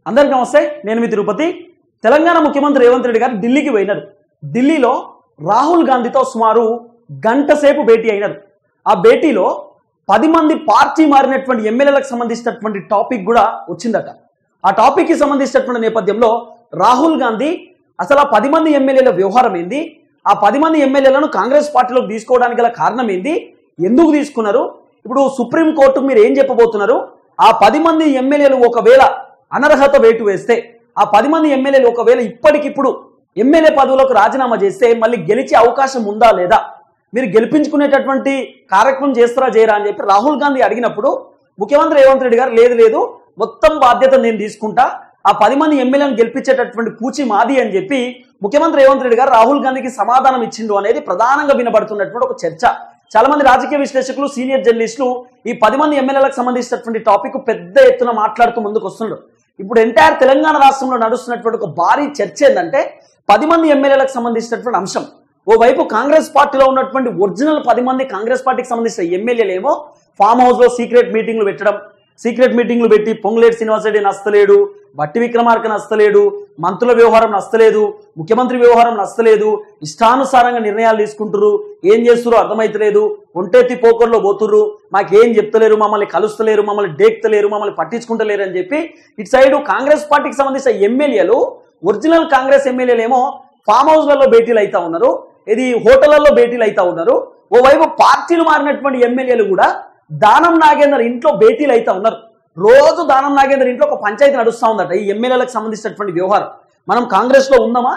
అందరికీ నమస్తే. నేను మీ తిరుపతి. తెలంగాణ ముఖ్యమంత్రి రేవంత్ రెడ్డి గారు ఢిల్లీకి పోయినారు. ఢిల్లీలో రాహుల్ గాంధీతో సుమారు గంట సేపు భేటీ అయినారు. ఆ భేటీలో 10 మంది పార్టీ మారినటువంటి ఎమ్మెల్యేలకు సంబంధించినటువంటి టాపిక్ కూడా వచ్చిందట. ఆ టాపిక్ కి సంబంధించినటువంటి నేపథ్యంలో రాహుల్ గాంధీ అసలు ఆ 10 మంది ఎమ్మెల్యేల వ్యవహారం ఏంది, ఆ 10 మంది ఎమ్మెల్యేలను కాంగ్రెస్ పార్టీలోకి తీసుకోవడానికి గల కారణం ఏంది, ఎందుకు తీసుకున్నారు, ఇప్పుడు సుప్రీంకోర్టు మీరు ఏం చెప్పబోతున్నారు, ఆ 10 మంది ఎమ్మెల్యేలు ఒకవేళ అనర్హత వేటు వేస్తే, ఆ 10 మంది ఎమ్మెల్యేలు ఒకవేళ ఇప్పటికిప్పుడు ఎమ్మెల్యే పదవులకు రాజీనామా చేస్తే మళ్ళీ గెలిచే అవకాశం ఉందా లేదా, మీరు గెలిపించుకునేటటువంటి కార్యక్రమం చేస్తారా చేయరా అని చెప్పి రాహుల్ గాంధీ అడిగినప్పుడు ముఖ్యమంత్రి రేవంత్ రెడ్డి గారు లేదు మొత్తం బాధ్యత నేను తీసుకుంటా, ఆ 10 మంది ఎమ్మెల్యేలను గెలిపించేటటువంటి పూచి మాది అని చెప్పి ముఖ్యమంత్రి రేవంత్ రెడ్డి గారు రాహుల్ గాంధీకి సమాధానం ఇచ్చిండు అనేది ప్రధానంగా వినబడుతున్నటువంటి ఒక చర్చ. చాలా మంది రాజకీయ విశ్లేషకులు, సీనియర్ జర్నలిస్టులు ఈ 10 మంది ఎమ్మెల్యేలకు సంబంధించినటువంటి టాపిక్ పెద్ద ఎత్తున మాట్లాడుతూ ముందుకు వస్తున్నారు. ఇప్పుడు ఎంటైర్ తెలంగాణ రాష్ట్రంలో నడుస్తున్నటువంటి ఒక భారీ చర్చ ఏంటంటే 10 మంది ఎమ్మెల్యేలకు సంబంధించినటువంటి అంశం. ఓవైపు కాంగ్రెస్ పార్టీలో ఉన్నటువంటి ఒరిజినల్ 10 మంది కాంగ్రెస్ పార్టీకి సంబంధించిన ఎమ్మెల్యేలు ఏమో ఫామ్ హౌస్ లో సీక్రెట్ మీటింగ్లు పెట్టి పొంగులేటి శ్రీనివాసరెడ్డి నస్తలేడు, బట్టి విక్రమార్క నస్తలేడు, మంత్రుల వ్యవహారం నస్తలేదు, ముఖ్యమంత్రి వ్యవహారం నస్తలేదు, ఇష్టానుసారంగా నిర్ణయాలు తీసుకుంటారు, ఏం చేస్తున్నారు అర్థమైతలేదు, ఒంటెత్తి పోకర్లో పోతుర్రు, మాకేం చెప్తలేరు, మమ్మల్ని కలుస్తలేరు, మమ్మల్ని డేక్తలేరు, మమ్మల్ని పట్టించుకుంటలేరు అని చెప్పి ఇటు సైడ్ కాంగ్రెస్ పార్టీకి సంబంధించిన ఎమ్మెల్యేలు, ఒరిజినల్ కాంగ్రెస్ ఎమ్మెల్యేలేమో ఫామ్ హౌస్లలో భేటీలు అవుతా ఉన్నారు, ఇది హోటళ్లలో భేటీలు అవుతా ఉన్నారు. ఓవైపు పార్టీలు మారినటువంటి ఎమ్మెల్యేలు కూడా దానం నాగేందర్ ఇంట్లో భేటీలు అవుతా ఉన్నారు. రోజు దానం నాగేందర్ ఇంట్లో ఒక పంచాయతీ నడుస్తూ ఉందట ఈ ఎమ్మెల్యేలకు సంబంధించినటువంటి వ్యవహారం. మనం కాంగ్రెస్ లో ఉందామా,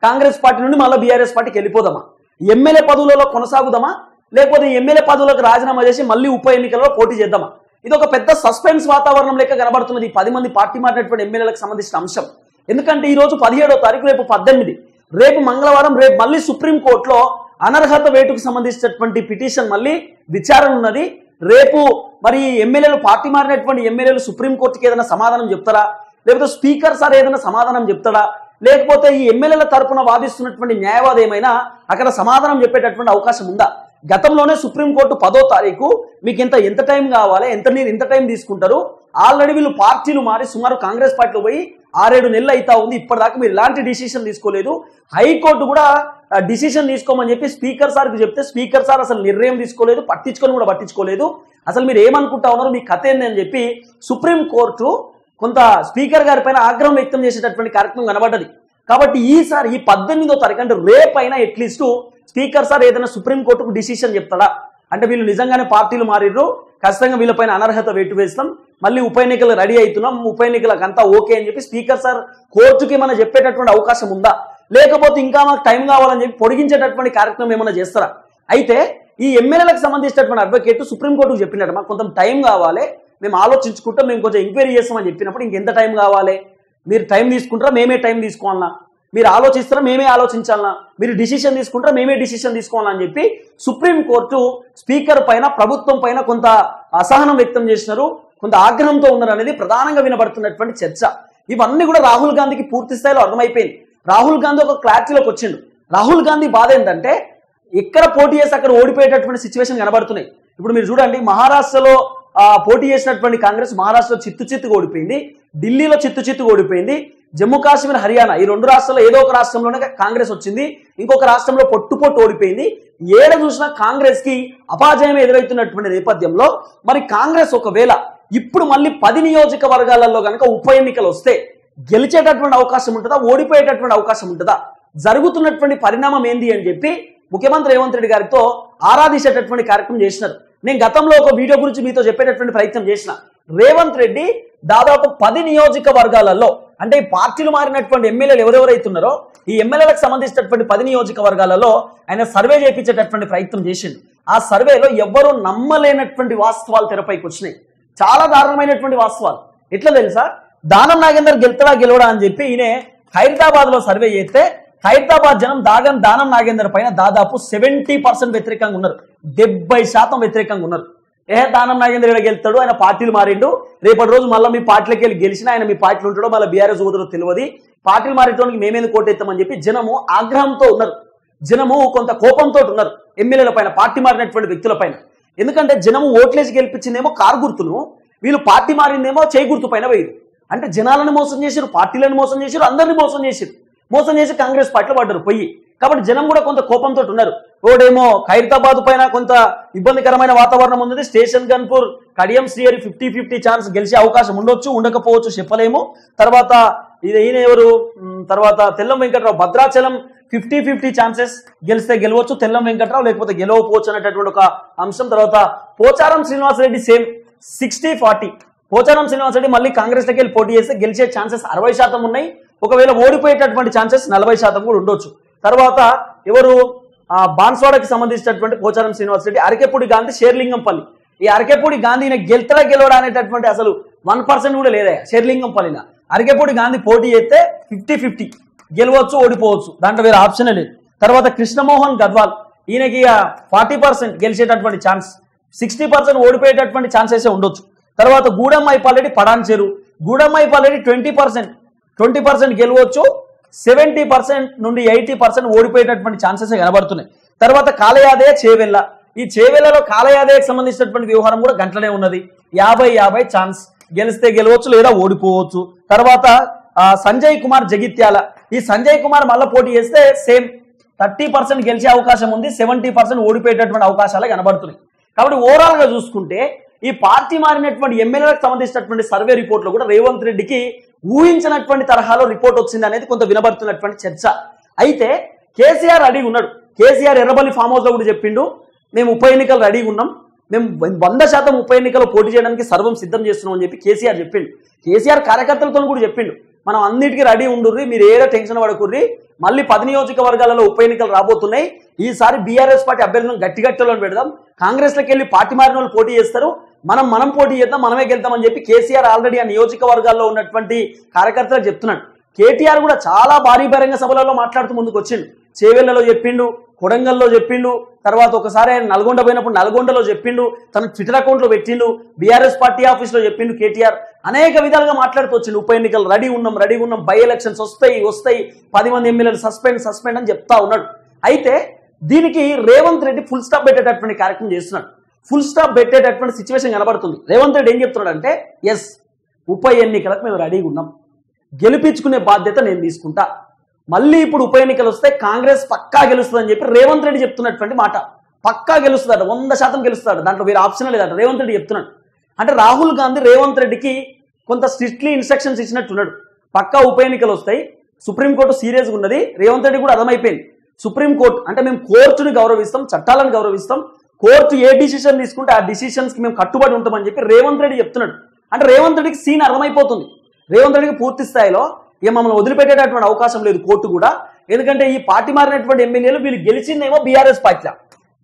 కాంగ్రెస్ పార్టీ నుండి మళ్ళీ బీఆర్ఎస్ పార్టీకి వెళ్ళిపోదామా, ఎమ్మెల్యే పదవులలో కొనసాగుదామా, లేకపోతే ఎమ్మెల్యే పదవులకు రాజీనామా చేసి మళ్ళీ ఉప ఎన్నికల్లో పోటీ చేద్దామా, ఇది ఒక పెద్ద సస్పెన్స్ వాతావరణం లెక్క కనబడుతున్నది ఈ 10 మంది పార్టీ మారినటువంటి ఎమ్మెల్యేలకు సంబంధించిన అంశం. ఎందుకంటే ఈ రోజు 17వ తారీఖు, రేపు 18, రేపు మంగళవారం, రేపు మళ్ళీ సుప్రీంకోర్టులో అనర్హత వేటుకు సంబంధించినటువంటి పిటిషన్ మళ్ళీ విచారణ ఉన్నది. రేపు మరి ఎమ్మెల్యేలు, పార్టీ మారినటువంటి ఎమ్మెల్యేలు సుప్రీంకోర్టుకి ఏదైనా సమాధానం చెప్తారా, లేకపోతే స్పీకర్ సార్ ఏదైనా సమాధానం చెప్తాడా, లేకపోతే ఈ ఎమ్మెల్యేల తరపున వాదిస్తున్నటువంటి న్యాయవాది ఏమైనా అక్కడ సమాధానం చెప్పేటటువంటి అవకాశం ఉందా? గతంలోనే సుప్రీంకోర్టు 10వ తారీఖు మీకు ఎంత టైం కావాలి, ఇంత టైం తీసుకుంటారు, ఆల్రెడీ వీళ్ళు పార్టీలు మారి సుమారు కాంగ్రెస్ పార్టీలో పోయి 6-7 నెలలు అవుతా ఉంది, ఇప్పటిదాకా మీరు ఎలాంటి డిసిషన్ తీసుకోలేదు, హైకోర్టు కూడా డిసిషన్ తీసుకోమని చెప్పి స్పీకర్ సార్కి చెప్తే స్పీకర్ సార్ అసలు నిర్ణయం తీసుకోలేదు, పట్టించుకోలేదు, అసలు మీరు ఏమనుకుంటా ఉన్నారు, మీ కథ ఏంది అని చెప్పి సుప్రీంకోర్టు కొంత స్పీకర్ గారి పైన ఆగ్రహం వ్యక్తం చేసేటటువంటి కార్యక్రమం కనబడ్డది. కాబట్టి ఈసారి ఈ 18వ తారీఖు అంటే రేపైనా అట్లీస్ట్ స్పీకర్ సార్ ఏదైనా సుప్రీంకోర్టుకు డిసిషన్ చెప్తాడా, అంటే వీళ్ళు నిజంగానే పార్టీలు మారిర్రు, ఖచ్చితంగా వీళ్ళపైన అనర్హత వేటు వేస్తాం, మళ్ళీ ఉప ఎన్నికలు రెడీ అవుతున్నాం, ఉప ఎన్నికలకు అంతా ఓకే అని చెప్పి స్పీకర్ సార్ కోర్టుకి ఏమైనా చెప్పేటటువంటి అవకాశం ఉందా, లేకపోతే ఇంకా మాకు టైం కావాలని చెప్పి పొడిగించేటటువంటి కార్యక్రమం ఏమైనా చేస్తారా? అయితే ఈ ఎమ్మెల్యేలకు సంబంధించినటువంటి అడ్వకేట్ సుప్రీంకోర్టుకు చెప్పినట్టు మాకు కొంత టైం కావాలి, మేము ఆలోచించుకుంటాం, మేము కొంచెం ఎంక్వైరీ చేస్తామని చెప్పినప్పుడు ఇంకెంత టైం కావాలి, మీరు టైం తీసుకుంటారా, మేమే టైం తీసుకోవాలన్నా, మీరు ఆలోచిస్తారా, మేమే ఆలోచించాలన్నా, మీరు డిసిషన్ తీసుకుంటారా, మేమే డిసిషన్ తీసుకోవాలని అని చెప్పి సుప్రీంకోర్టు స్పీకర్ పైన, ప్రభుత్వం పైన కొంత అసహనం వ్యక్తం చేసినారు, కొంత ఆగ్రహంతో ఉన్నారు అనేది ప్రధానంగా వినబడుతున్నటువంటి చర్చ. ఇవన్నీ కూడా రాహుల్ గాంధీకి పూర్తి స్థాయిలో అర్థమైపోయింది. రాహుల్ గాంధీ ఒక క్లారిటీలోకి వచ్చిండు. రాహుల్ గాంధీ బాధ ఏంటంటే ఎక్కడ పోటీ చేసి అక్కడ ఓడిపోయేటటువంటి సిచ్యువేషన్ కనబడుతున్నాయి. ఇప్పుడు మీరు చూడండి, మహారాష్ట్రలో పోటీ చేసినటువంటి కాంగ్రెస్ మహారాష్ట్రలో చిత్తుగా ఓడిపోయింది, ఢిల్లీలో చిత్తుగా ఓడిపోయింది, జమ్మూ కాశ్మీర్, హర్యానా ఈ 2 రాష్ట్రాల్లో ఏదో ఒక రాష్ట్రంలోనే కాంగ్రెస్ వచ్చింది, ఇంకొక రాష్ట్రంలో పొట్టు ఓడిపోయింది. ఏడ చూసినా కాంగ్రెస్ కి అపాజయం ఎదురవుతున్నటువంటి నేపథ్యంలో మరి కాంగ్రెస్ ఒకవేళ ఇప్పుడు మళ్ళీ 10 నియోజకవర్గాలలో కనుక ఉప ఎన్నికలు వస్తే గెలిచేటటువంటి అవకాశం ఉంటుందా, ఓడిపోయేటటువంటి అవకాశం ఉంటుందా, జరుగుతున్నటువంటి పరిణామం ఏంది అని చెప్పి ముఖ్యమంత్రి రేవంత్ రెడ్డి గారితో ఆరాధించేటటువంటి కార్యక్రమం చేసినారు. నేను గతంలో ఒక వీడియో గురించి మీతో చెప్పేటటువంటి ప్రయత్నం చేసిన. రేవంత్ రెడ్డి దాదాపు 10 నియోజకవర్గాలలో, అంటే ఈ పార్టీలు మారినటువంటి ఎమ్మెల్యేలు ఎవరెవరైతున్నారో ఈ ఎమ్మెల్యేలకు సంబంధించినటువంటి 10 నియోజకవర్గాలలో ఆయన సర్వే చేయించేటటువంటి ప్రయత్నం చేసింది. ఆ సర్వేలో ఎవ్వరూ నమ్మలేనటువంటి వాస్తవాలు తెరపైకి వచ్చినాయి, చాలా దారుణమైనటువంటి వాస్తవాలు. ఎట్లా తెలుసా, దానం నాగేందర్ గెలవడా అని చెప్పి ఈయన హైదరాబాద్ లో సర్వే చేస్తే హైదరాబాద్ జనం దానం నాగేందర్ పైన దాదాపు 70% వ్యతిరేకంగా ఉన్నారు, 70% వ్యతిరేకంగా ఉన్నారు. దానం నాగేందర్ ఇక్కడ గెలుతాడు, ఆయన పార్టీలు మారిండు, రేపటి రోజు మళ్ళీ మీ పార్టీలకి వెళ్ళి గెలిచినా ఆయన మీ పార్టీలు ఉంటాడో మళ్ళీ బీఆర్ఎస్ ఊదరో తెలియదు, పార్టీలు మారేటోనికి మేమేందుకు కోటెత్తామని చెప్పి జనము ఆగ్రహంతో ఉన్నారు, జనము కొంత కోపంతో ఉన్నారు ఎమ్మెల్యేల పైన, పార్టీ మారినటువంటి వ్యక్తుల పైన. ఎందుకంటే జనము ఓట్లేసి గెలిపించిందేమో కారు గుర్తును, వీళ్ళు పార్టీ మారిందేమో చేయి గుర్తు పైన వేయరు. అంటే జనాలను మోసం చేశారు, పార్టీలను మోసం చేశారు, అందరినీ మోసం చేశారు. మోసం చేసి కాంగ్రెస్ పార్టీలో పడ్డారు పోయి. కాబట్టి జనం కూడా కొంత కోపంతో ఉన్నారు. ఓడేమో ఖైరతాబాద్ పైన కొంత ఇబ్బందికరమైన వాతావరణం ఉంది. స్టేషన్ గన్పూర్ కడియం శ్రీహరి 50-50 ఛాన్స్ గెలిచే అవకాశం ఉండొచ్చు, ఉండకపోవచ్చు, చెప్పలేము. తర్వాత ఈయన ఎవరు, తర్వాత తెల్లం వెంకట్రావు భద్రాచలం 50-50 ఛాన్సెస్, గెలిస్తే గెలవచ్చు తెల్లం వెంకట్రావు, లేకపోతే గెలవకపోవచ్చు అనేటటువంటి ఒక అంశం. తర్వాత పోచారం శ్రీనివాసరెడ్డి సేమ్ 60-40. పోచారం శ్రీనివాసరెడ్డి మళ్ళీ కాంగ్రెస్లోకి వెళ్ళి పోటీ చేస్తే గెలిచే ఛాన్సెస్ 60% ఉన్నాయి. ఒకవేళ ఓడిపోయేటటువంటి ఛాన్సెస్ 40% కూడా ఉండొచ్చు. తర్వాత ఎవరు బాన్స్వాడకి సంబంధించినటువంటి పోచారం శ్రీనివాసరెడ్డి, అరకెపూడి గాంధీ షేర్లింగంపల్లి. ఈ అరకెపూడి గాంధీ గెలుతడా గెలవడా అనేటటువంటి అసలు 1% కూడా లేదా షేర్లింగంపల్లిన. అరకెపూడి గాంధీ పోటీ చేస్తే 50-50 గెలవచ్చు, ఓడిపోవచ్చు, దాంట్లో వేరే ఆప్షనే లేదు. తర్వాత కృష్ణమోహన్ గద్వాల్, ఈయనకి 40% గెలిచేటటువంటి ఛాన్స్, 60% ఓడిపోయేటటువంటి ఛాన్సెస్ ఉండొచ్చు. తర్వాత గూడెం మైపాలరెడ్డి పడాన్ చెరు, గూడెం మైపాలరెడ్డి 20% గెలవచ్చు, 70% నుండి 80% ఓడిపోయేటటువంటి ఛాన్సెస్ కనబడుతున్నాయి. తర్వాత కాలయాదయ చేవెళ్ళ, ఈ చేవెళ్ళలో కాలయాదయకు సంబంధించినటువంటి వ్యవహారం కూడా గంటలనే ఉన్నది. 50-50 ఛాన్స్, గెలిస్తే గెలవచ్చు లేదా ఓడిపోవచ్చు. తర్వాత సంజయ్ కుమార్ జగిత్యాల, ఈ సంజయ్ కుమార్ మళ్ళీ పోటీ చేస్తే సేమ్ 30% గెలిచే అవకాశం ఉంది, 70% ఓడిపోయేటటువంటి అవకాశాలు కనబడుతున్నాయి. కాబట్టి ఓవరాల్ గా చూసుకుంటే ఈ పార్టీ మారినటువంటి ఎమ్మెల్యేలకు సంబంధించినటువంటి సర్వే రిపోర్ట్లో కూడా రేవంత్ రెడ్డికి ఊహించినటువంటి తరహాలో రిపోర్ట్ వచ్చింది అనేది కొంత వినబడుతున్నటువంటి చర్చ. అయితే కేసీఆర్ రెడీ ఉన్నాడు. కేసీఆర్ ఎర్రబల్లి ఫామ్ హౌస్ లో కూడా చెప్పిండు, మేము ఉప ఎన్నికలు రెడీగా ఉన్నాం, మేము 100% ఉప ఎన్నికలు పోటీ చేయడానికి సర్వం సిద్ధం చేస్తున్నాం అని చెప్పి కేసీఆర్ చెప్పిండు. కేసీఆర్ కార్యకర్తలతో కూడా చెప్పిండు, మనం అన్నిటికీ రెడీ ఉండుర్రి, మీరు ఏదో టెన్షన్ పడకుర్రి, మళ్ళీ 10 నియోజకవర్గాలలో ఉప ఎన్నికలు రాబోతున్నాయి, ఈసారి బీఆర్ఎస్ పార్టీ అభ్యర్థులను గట్టిగట్టలో పెడదాం, కాంగ్రెస్లోకి వెళ్ళి పార్టీ మారిన వాళ్ళు పోటీ చేస్తారు, మనం పోటీ చేద్దాం, మనమే గెలుతామని చెప్పి కేసీఆర్ ఆల్రెడీ ఆ నియోజకవర్గాల్లో ఉన్నటువంటి కార్యకర్తలకు చెప్తున్నాడు. కేటీఆర్ కూడా చాలా భారీ బహిరంగ సభలలో మాట్లాడుతూ ముందుకు వచ్చిండు. చేవెళ్లలో చెప్పిండు, కొడంగల్లో చెప్పిండు, తర్వాత ఒకసారి ఆయన నల్గొండ పోయినప్పుడు నల్గొండలో చెప్పిండు, తన ట్విట్టర్ అకౌంట్లో పెట్టిండు, బీఆర్ఎస్ పార్టీ ఆఫీస్లో చెప్పిండు. కేటీఆర్ అనేక విధాలుగా మాట్లాడుతూ వచ్చిండు, ఉప ఎన్నికలు రెడీ ఉన్నాం, బై ఎలక్షన్స్ వస్తాయి 10 మంది ఎమ్మెల్యేలు సస్పెండ్ అని చెప్తా ఉన్నాడు. అయితే దీనికి రేవంత్ రెడ్డి ఫుల్ స్టాప్ పెట్టేటటువంటి కార్యక్రమం చేస్తున్నాడు. ఫుల్ స్టాప్ పెట్టేటటువంటి సిచ్యువేషన్ కనబడుతుంది. రేవంత్ రెడ్డి ఏం చెప్తున్నాడు అంటే, ఎస్ ఉప ఎన్నికలకు మేము రెడీగా ఉన్నాం, గెలిపించుకునే బాధ్యత నేను తీసుకుంటా, మళ్ళీ ఇప్పుడు ఉప ఎన్నికలు వస్తే కాంగ్రెస్ పక్కా గెలుస్తుందని చెప్పి రేవంత్ రెడ్డి చెప్తున్నటువంటి మాట. పక్కా గెలుస్తాడు, 100% గెలుస్తాడు, దాంట్లో వేరే ఆప్షన్ లేదట రేవంత్ రెడ్డి చెప్తున్నాడు. అంటే రాహుల్ గాంధీ రేవంత్ రెడ్డికి కొంత స్ట్రిక్ట్లీ ఇన్స్ట్రక్షన్స్ ఇచ్చినట్టున్నాడు. పక్కా ఉప ఎన్నికలు వస్తాయి, సుప్రీంకోర్టు సీరియస్గా ఉన్నది, రేవంత్ రెడ్డి కూడా అర్థమైపోయింది. సుప్రీంకోర్టు అంటే మేము కోర్టుని గౌరవిస్తాం, చట్టాలను గౌరవిస్తాం, కోర్టు ఏ డిసిషన్ తీసుకుంటే ఆ డిసిషన్స్కి మేము కట్టుబడి ఉంటామని చెప్పి రేవంత్ రెడ్డి చెప్తున్నాడు. అంటే రేవంత్ రెడ్డికి సీన్ అర్థమైపోతుంది. రేవంత్ రెడ్డికి పూర్తి స్థాయిలో మమ్మల్ని వదిలిపెట్టేటటువంటి అవకాశం లేదు కోర్టు కూడా. ఎందుకంటే ఈ పార్టీ మారినటువంటి ఎమ్మెల్యేలు వీళ్ళు గెలిచిందేమో బీఆర్ఎస్ పార్టీలో,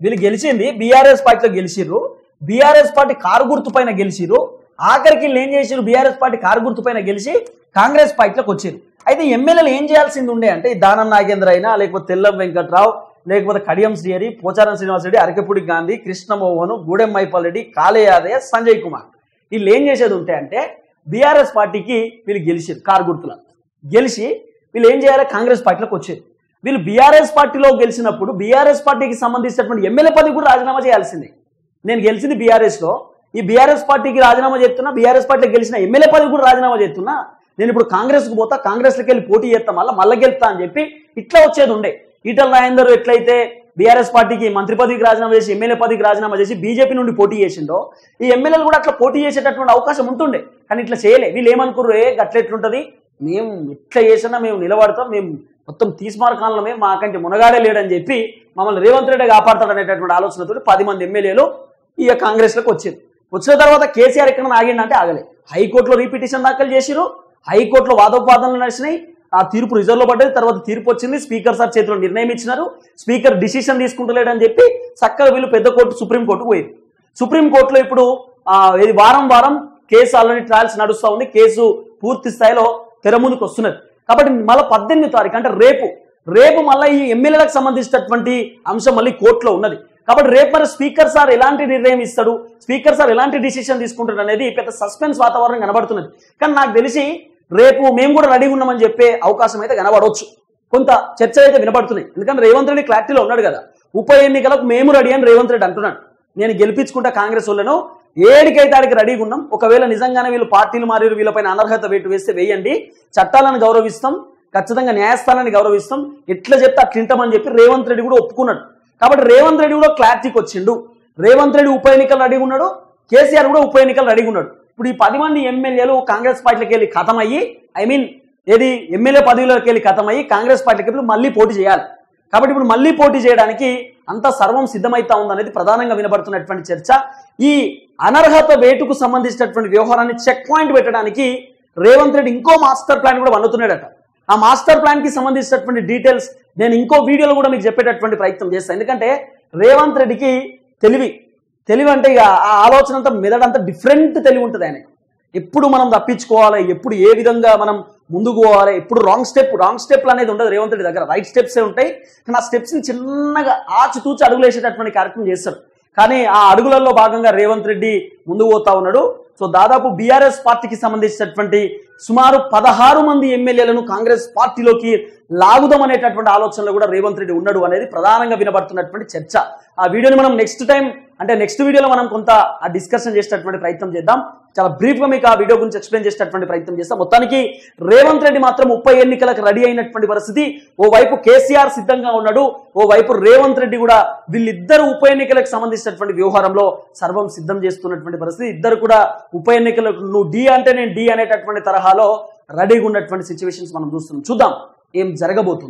వీళ్ళు గెలిచింది బీఆర్ఎస్ పార్టీలో గెలిచిర్రు, బీఆర్ఎస్ పార్టీ కారు గుర్తు పైన గెలిచిర్రు, ఆఖరికి వీళ్ళు ఏం చేసిర్రు, బీఆర్ఎస్ పార్టీ కారు గుర్తు పైన గెలిచి కాంగ్రెస్ పార్టీలోకి వచ్చారు. అయితే ఎమ్మెల్యేలు ఏం చేయాల్సింది ఉండే అంటే, దానం నాగేంద్ర అయినా, లేకపోతే తెల్లం వెంకట్రావు, లేకపోతే కడియం శ్రీహరి, పోచారం శ్రీనివాసరెడ్డి, అరకెపూడి గాంధీ, కృష్ణమోహన్, గూడెం మైపాల్ రెడ్డి, కాళయాదయ, సంజయ్ కుమార్, వీళ్ళు ఏం చేసేది ఉంటే అంటే, బీఆర్ఎస్ పార్టీకి వీళ్ళు గెలిచారు, కారు గుర్తుల గెలిచి వీళ్ళు ఏం చేయాలి, కాంగ్రెస్ పార్టీలోకి వచ్చారు. వీళ్ళు బీఆర్ఎస్ పార్టీలో గెలిచినప్పుడు బీఆర్ఎస్ పార్టీకి సంబంధించినటువంటి ఎమ్మెల్యే పదవి కూడా రాజీనామా చేయాల్సిందే. నేను గెలిచింది బీఆర్ఎస్లో, ఈ బీఆర్ఎస్ పార్టీకి రాజీనామా చేస్తున్నా, బీఆర్ఎస్ పార్టీకి గెలిచిన ఎమ్మెల్యే పదవి కూడా రాజీనామా చేస్తున్నా, నేను ఇప్పుడు కాంగ్రెస్కు పోతా, కాంగ్రెస్లోకి వెళ్ళి పోటీ చేస్తా, మళ్ళీ గెలుతా అని చెప్పి ఇట్లా వచ్చేది ఉండే. ఈటల రాజేందర్ ఎట్లయితే బీఆర్ఎస్ పార్టీకి మంత్రి పదవికి రాజీనామా చేసి ఎమ్మెల్యే పదవికి రాజీనామా చేసి బీజేపీ నుండి పోటీ చేసిండో, ఈ ఎమ్మెల్యేలు కూడా అట్లా పోటీ చేసేటటువంటి అవకాశం ఉంటుండే. కానీ ఇట్లా చేయలే. వీళ్ళు ఏమనుకుర్రు, గట్లెట్లుంటది, మేము ఇట్లా చేసినా మేము నిలబడతాం, మేము మొత్తం తీస్మార్కాలలో మేము మాకంటే మునగాడే లేడని చెప్పి మమ్మల్ని రేవంత్ రెడ్డి కాపాడతాడు అనేటటువంటి ఆలోచనతో 10 మంది ఎమ్మెల్యేలు ఇక కాంగ్రెస్లోకి వచ్చారు. వచ్చిన తర్వాత కేసీఆర్ ఎక్కడ ఆగిందంటే ఆగలే. హైకోర్టులో రీపిటిషన్ దాఖలు చేసిరు, హైకోర్టులో వాదోపవాదనలు నడిచినాయి, ఆ తీర్పు రిజర్వ్లో పడ్డది. తర్వాత తీర్పు వచ్చింది, స్పీకర్ సార్ చేతిలో నిర్ణయం ఇచ్చినారు, స్పీకర్ డిసిషన్ తీసుకుంటలేడని చెప్పి చక్కగా వీళ్ళు పెద్ద కోర్టు సుప్రీంకోర్టుకు పోయారు. సుప్రీంకోర్టులో ఇప్పుడు వారం కేసు ఆల్రెడీ ట్రయల్స్ నడుస్తూ ఉంది, కేసు పూర్తి స్థాయిలో తెర ముందుకు వస్తున్నది. కాబట్టి మళ్ళీ 18వ తారీఖు అంటే రేపు మళ్ళీ ఈ ఎమ్మెల్యేలకు సంబంధించినటువంటి అంశం మళ్ళీ కోర్టులో ఉన్నది. కాబట్టి రేపు మరి స్పీకర్ సార్ ఎలాంటి నిర్ణయం ఇస్తాడు, స్పీకర్ సార్ ఎలాంటి డిసిషన్ తీసుకుంటాడు అనేది పెద్ద సస్పెన్స్ వాతావరణం కనబడుతున్నది. కానీ నాకు తెలిసి రేపు మేము కూడా రెడీ ఉన్నామని చెప్పే అవకాశం అయితే కనబడవచ్చు. కొంత చర్చలు అయితే వినపడుతున్నాయి. ఎందుకంటే రేవంత్ రెడ్డి క్లారిటీలో ఉన్నాడు కదా, ఉప ఎన్నికలకు మేము రెడీ అని రేవంత్ రెడ్డి అంటున్నాడు. నేను గెలిపించుకుంటా కాంగ్రెస్ వాళ్ళను, ఏడికైతే ఆడికి రెడీగా ఉన్నాం. ఒకవేళ నిజంగానే వీళ్ళు పార్టీలు మారి వీళ్ళపైన అనర్హత వేటు వేస్తే వేయండి, చట్టాలను గౌరవిస్తాం, ఖచ్చితంగా న్యాయస్థానాన్ని గౌరవిస్తాం, ఎట్లా చెప్తే అట్లింటామని చెప్పి రేవంత్ రెడ్డి కూడా ఒప్పుకున్నాడు. కాబట్టి రేవంత్ రెడ్డి కూడా క్లారిటీకి వచ్చిండు. రేవంత్ రెడ్డి ఉప ఎన్నికలు రెడీగా ఉన్నాడు, కేసీఆర్ కూడా ఉప ఎన్నికలు రెడీగా ఉన్నాడు. ఇప్పుడు ఈ 10 మంది ఎమ్మెల్యేలు కాంగ్రెస్ పార్టీకి వెళ్ళి ఖతమయ్యి, ఏది ఎమ్మెల్యే పదవిలోకి వెళ్ళి ఖతమయ్యి కాంగ్రెస్ పార్టీకి వెళ్ళి మళ్ళీ పోటీ చేయాలి. కాబట్టి ఇప్పుడు మళ్ళీ పోటీ చేయడానికి అంత సర్వం సిద్ధమైతా ఉందనేది ప్రధానంగా వినబడుతున్నటువంటి చర్చ. ఈ అనర్హత వేటుకు సంబంధించినటువంటి వ్యవహారాన్ని చెక్ పాయింట్ పెట్టడానికి రేవంత్ రెడ్డి ఇంకో మాస్టర్ ప్లాన్ కూడా వన్నుతున్నాడట. ఆ మాస్టర్ ప్లాన్ కి సంబంధించినటువంటి డీటెయిల్స్ నేను ఇంకో వీడియోలో కూడా మీకు చెప్పేటటువంటి ప్రయత్నం చేస్తాను. ఎందుకంటే రేవంత్ రెడ్డికి తెలివి అంటే ఇక ఆ ఆలోచన అంతా మెదడంతా డిఫరెంట్ తెలివి ఉంటుంది ఆయనకు. ఎప్పుడు మనం తప్పించుకోవాలి, ఎప్పుడు ఏ విధంగా మనం ముందుకు పోవాలి, ఎప్పుడు రాంగ్ స్టెప్లు అనేది ఉండదు రేవంత్ రెడ్డి దగ్గర. రైట్ స్టెప్సే ఉంటాయి, కానీ ఆ స్టెప్స్ని చిన్నగా ఆచితూచి అడుగులు వేసేటటువంటి కార్యక్రమం చేస్తాడు. కానీ ఆ అడుగులలో భాగంగా రేవంత్ రెడ్డి ముందుకు పోతా ఉన్నాడు. సో దాదాపు బీఆర్ఎస్ పార్టీకి సంబంధించినటువంటి సుమారు 16 మంది ఎమ్మెల్యేలను కాంగ్రెస్ పార్టీలోకి లాగుదామనేటటువంటి ఆలోచనలో కూడా రేవంత్ రెడ్డి ఉన్నాడు అనేది ప్రధానంగా వినబడుతున్నటువంటి చర్చ. ఆ వీడియోని మనం నెక్స్ట్ వీడియోలో మనం కొంత డిస్కషన్ చేసేటటువంటి ప్రయత్నం చేద్దాం. చాలా బ్రీఫ్గా మీకు ఆ వీడియో గురించి ఎక్స్ప్లెయిన్ చేసేటటువంటి ప్రయత్నం చేస్తాం. మొత్తానికి రేవంత్ రెడ్డి మాత్రం ఉప ఎన్నికలకు రెడీ అయినటువంటి పరిస్థితి. ఓవైపు కేసీఆర్ సిద్ధంగా ఉన్నాడు, ఓవైపు రేవంత్ రెడ్డి కూడా వీళ్ళిద్దరు ఉప ఎన్నికలకు సంబంధించినటువంటి వ్యవహారంలో సర్వం సిద్ధం చేస్తున్నటువంటి పరిస్థితి. ఇద్దరు కూడా ఉప ఎన్నికలకు నువ్వు డి అంటే నేను డి అనేటటువంటి తరహాలో రెడీగా ఉన్నటువంటి సిచ్యువేషన్స్ మనం చూద్దాం ఏం జరగబోతుంది.